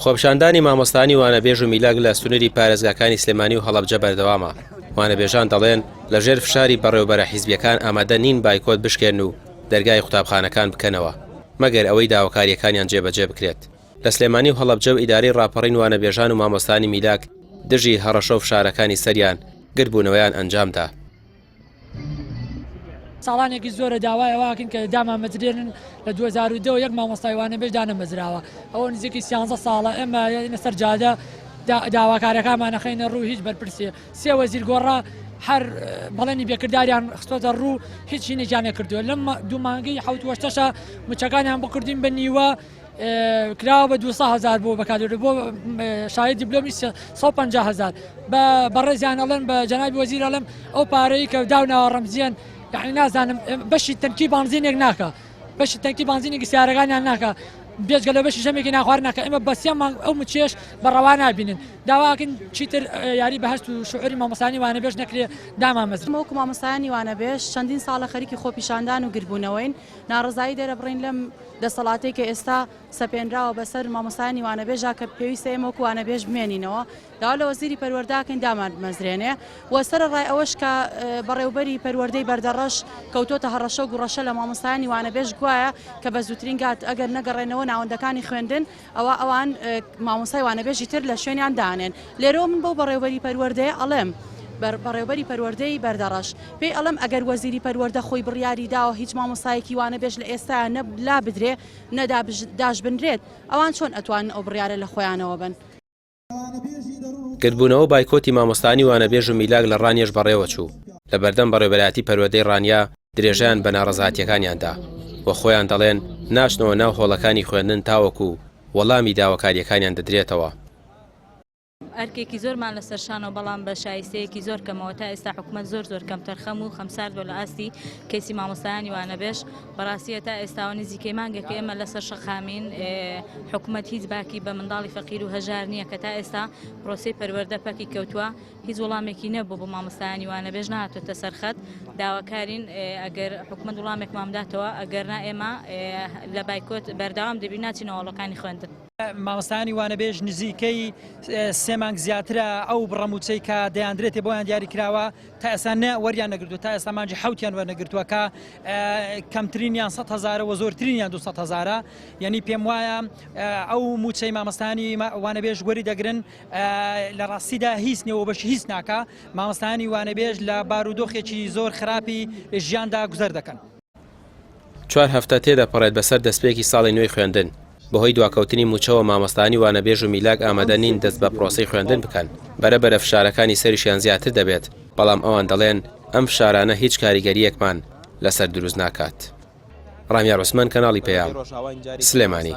خۆپیشاندانی مامۆستانی وانەبێژ و میلاک لە سنووری پارێزگاکانی سلێمانی و هەڵەبجە بەردەوامە. وانەبێژان دەڵێن لەژێر فشاری بەڕێوەبەرە حیزبیەکان ئامادە نین بایکۆت بشکێن و دەرگای قوتابخانەکان بکەنەوە مەگەر ئەوەی داواکاریەکانیان جێبەجێ بکرێت. لە سلێمانی و هەڵەبجە و ئیدارەی ڕاپەڕین وانەبێژان و مامۆستانی میلاک دژی هەڕەشە و فشارەکانی سەریان گربوونەوەیان ئەنجامدا. ساڵانێکی زۆرە داوایەوەکن کە دامامەزرێنن لە 2002 یەک مامۆستای وانەبێژ دانەمەزراوە. ئەوە نزیکی 13 ساڵە ئێمە لەسەر جادە داواکارەکانمانە خەینە ڕوو هیچ بەرپرسێ. سێ وەزیر گۆڕا هەر بەڵێنی بێکرداریان خستۆتە ڕوو هیچ هینێکیان نەکردووە. لەم دوو مانگەی حوتوەشتەشە موچەکانیان بکردین بە نیوە کراوە بە 200,000 بۆ بەکاردێت بۆ شایە دیبلۆمی 150,000 بەڕێزیان ئەڵێن بە جەنابی وەزیر ئەڵێم ئەو پارەی کە داوناوە ڕەمزیان یعنی نازانم بەشی تەنکی بانزینێک ناکە بەشی تەنکی بانزینێکی سیارەکانیان ناکە بێجگە لە بەشی ژەمێکی ناخوار ناکە ئێمە بەسیەمان ئەو مچێش بەڕەوا نابینن داواکن چیتر یاری بەهشت و شعوری مامۆستانی وانەبێژ نەکرێ دامامەزر. وەکو مامۆستایانی وانەبێژ چەندین ساڵە خەریکی خۆپیشاندان و گربوونەوەین ناڕزایی دەرەبڕین لەم دەسەڵاتەی کە ئێستا سەپێنراوە بەسەر مامۆستایانی وانەبێژا کە پێویستە ئێمە وەکو وانەبێژ بمێنینەوە داوا لە وەزیری پەروەردەکەین دامەزرێنێ و سەرڕای ئەوەش کە بەڕێوبەری پەروەردەی بەردەڕەش کەوتۆتە هەڕەشە و گوڕەشە لە مامۆستایانی وانەبێژ گوایە کە بە زووترین گات ئەگەر نەگەڕێنەوە ناوەندەکانی خوێندن ئەوان مامۆستای وانەبێژی تر لە شوێنیان دانێن. لێرەوە من بەو بەڕێوبەری پەروەردەیە ئەڵێم بەڕێوبەری پەروەردەی بەردەڕەش پێی ئەڵم ئەگەر وەزیری پەروەردە خۆی بڕیاری داوە هیچ مامۆستایەکی وانەبێژ لە ئێستا لا بدرێ نەداش بنرێت ئەوان چۆن ئەتوانن ئەو بڕیارە لە خۆیانەوە بن. گربوونەوە بایکۆتی مامۆستانی وانەبێژ و میلاک لە ڕانیەش بەڕێوە چوو لە بەردەم بەڕێوەبەرایەتی پەروەردەی ڕانیا درێژیان بە ناڕەزایەتیەکانیاندا و خۆیان دەڵێن ناچنەوە ناو هۆڵەکانی خوێندن تاوەکو وەڵامی داواکاریەکانیان دەدرێتەوە. ئەرکێکی زۆرمان لەسەر شانەوە بەڵام بە شایستەیەکی زۆر کەمەوە تا ئێستا حکوومەت زۆر کەم تەرخەم و خەمساردۆ لە ئاستی کەسی مامۆستایانی وانەبێژ بەڕاستیە تا ئێستاوە نزیکەی مانگێک ئێمە لەسەر شەقامین حکوومەت هیچ باکی بە منداڵی فەقیر و هەژار نییە کە تا ئێستا پرۆسی پەروەردە پەکی کەوتووە هیچ وەڵامێکی نەبوو بۆ مامۆستایانی وانەبێژ نهاتۆتە سەرخەت داواکارین ئەگەر حکوومەت وەڵامێک مامداتەوە ئەگەرنا ئێمە لە بایکۆت بەردەوام دەبین ناچینەوە وڵەکانی خوێندن. مامۆستایانی وانەبێژ نزیکەی سێ مانگ زیاترە ئەو بڕەموچەی کە دەیاندرێتێ بۆیان دیاری کراوە تا ئێستا وەریان نەگرتووە تا ئێستا مانجی حوتیان وەرنەگرتووە کە کەمترینیان 100,000 و زۆرترینیان 200,000 یعنی پێم وایە ئەو موچەی مامۆستانی وانەبێژ وەری دەگرن لە ڕاستیدا هیچ نێوە بەشی هیچ ناکە مامۆستانی وانەبێژ لە بارودۆخێکی زۆر خراپی ژیاندا گوزەر دەکەن. 4 هەفتە تێدەپەڕێت بەسەر دەستپێکی ساڵی نوێی خوێندن بەهۆی دواکەوتنی موچەوە مامۆستانی وانەبێژ و میلاک ئامادە نین دەست بە پرۆسەی خوێندن بکەن بەرەبەرە فشارەکانی سەریشیان زیاتر دەبێت بەڵام ئەوان دەڵێن ئەم فشارانە هیچ کاریگەریەکمان لەسەر دروست ناکات. ڕامیار عوسمان کەناڵی پەیام سلێمانی.